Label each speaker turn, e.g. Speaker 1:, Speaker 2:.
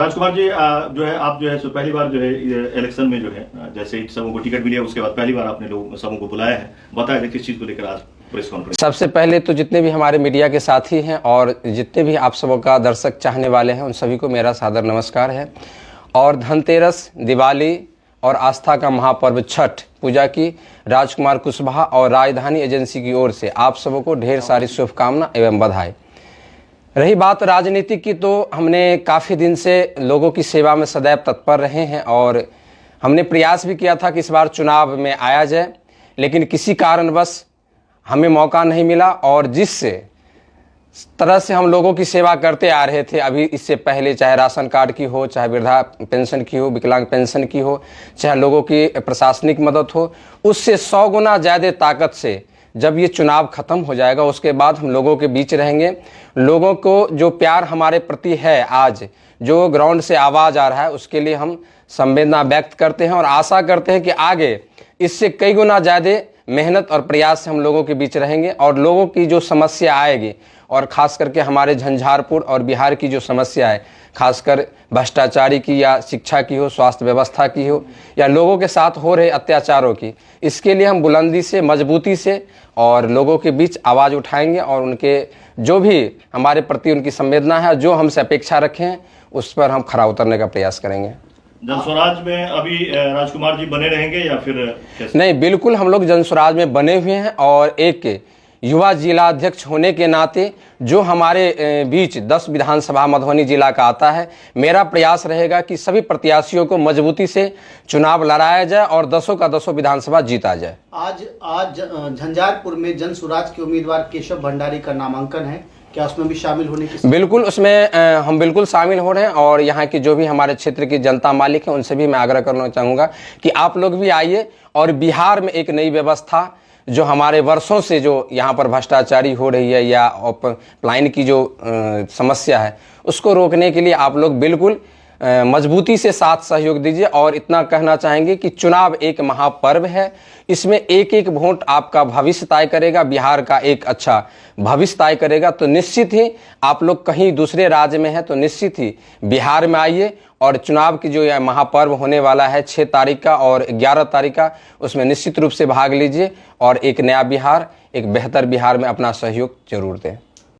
Speaker 1: राजकुमार जी, जो है आप जो है सो पहली बार जो है ये इलेक्शन में जो है जैसे ही सबों को टिकट मिली है उसके बाद पहली बार आपने लोग सबों को बुलाया है, बताया किस चीज़ को लेकर आज प्रेस कॉन्फ्रेंस?
Speaker 2: सबसे पहले तो जितने भी हमारे मीडिया के साथी हैं और जितने भी आप सबों का दर्शक चाहने वाले हैं उन सभी को मेरा सादर नमस्कार है। और धनतेरस, दिवाली और आस्था का महापर्व छठ पूजा की राजकुमार कुशवाहा और राजधानी एजेंसी की ओर से आप सबों को ढेर सारी शुभकामना एवं बधाई। रही बात राजनीति की, तो हमने काफ़ी दिन से लोगों की सेवा में सदैव तत्पर रहे हैं और हमने प्रयास भी किया था कि इस बार चुनाव में आया जाए, लेकिन किसी कारणवश हमें मौका नहीं मिला। और जिस तरह से हम लोगों की सेवा करते आ रहे थे अभी इससे पहले, चाहे राशन कार्ड की हो, चाहे वृद्धा पेंशन की हो, विकलांग पेंशन की हो, चाहे लोगों की प्रशासनिक मदद हो, उससे 100 गुना ज़्यादा ताकत से जब ये चुनाव ख़त्म हो जाएगा उसके बाद हम लोगों के बीच रहेंगे। लोगों को जो प्यार हमारे प्रति है, आज जो ग्राउंड से आवाज़ आ रहा है, उसके लिए हम संवेदना व्यक्त करते हैं और आशा करते हैं कि आगे इससे कई गुना ज़्यादा मेहनत और प्रयास से हम लोगों के बीच रहेंगे और लोगों की जो समस्या आएगी, और ख़ास करके हमारे झंझारपुर और बिहार की जो समस्या है, खासकर भ्रष्टाचारी की या शिक्षा की हो, स्वास्थ्य व्यवस्था की हो, या लोगों के साथ हो रहे अत्याचारों की, इसके लिए हम बुलंदी से, मजबूती से और लोगों के बीच आवाज़ उठाएंगे और उनके जो भी हमारे प्रति उनकी संवेदना है, जो हमसे अपेक्षा रखें, उस पर हम खरा उतरने का प्रयास करेंगे।
Speaker 1: जनस्वराज में अभी राजकुमार जी बने रहेंगे या फिर कैसे?
Speaker 2: नहीं, बिल्कुल हम लोग जनस्वराज में बने हुए हैं और एक युवा जिलाध्यक्ष होने के नाते जो हमारे बीच 10 विधानसभा मधुबनी जिला का आता है, मेरा प्रयास रहेगा कि सभी प्रत्याशियों को मजबूती से चुनाव लड़ाया जाए और 10 का 10 विधानसभा जीता जाए।
Speaker 3: आज झंझारपुर में जनस्वराज के उम्मीदवार केशव भंडारी का नामांकन है, क्या उसमें भी शामिल होने की?
Speaker 2: बिल्कुल, उसमें हम बिल्कुल शामिल हो रहे हैं और यहाँ की जो भी हमारे क्षेत्र की जनता मालिक है उनसे भी मैं आग्रह करना चाहूँगा कि आप लोग भी आइए और बिहार में एक नई व्यवस्था जो हमारे वर्षों से जो यहाँ पर भ्रष्टाचारी हो रही है या लाइन की जो समस्या है, उसको रोकने के लिए आप लोग बिल्कुल मजबूती से साथ सहयोग दीजिए। और इतना कहना चाहेंगे कि चुनाव एक महापर्व है, इसमें एक एक वोट आपका भविष्य तय करेगा, बिहार का एक अच्छा भविष्य तय करेगा। तो निश्चित ही आप लोग कहीं दूसरे राज्य में हैं तो निश्चित ही बिहार में आइए और चुनाव की जो यह महापर्व होने वाला है 6 तारीख का और 11 तारीख का, उसमें निश्चित रूप से भाग लीजिए और एक नया बिहार, एक बेहतर बिहार में अपना सहयोग जरूर दें।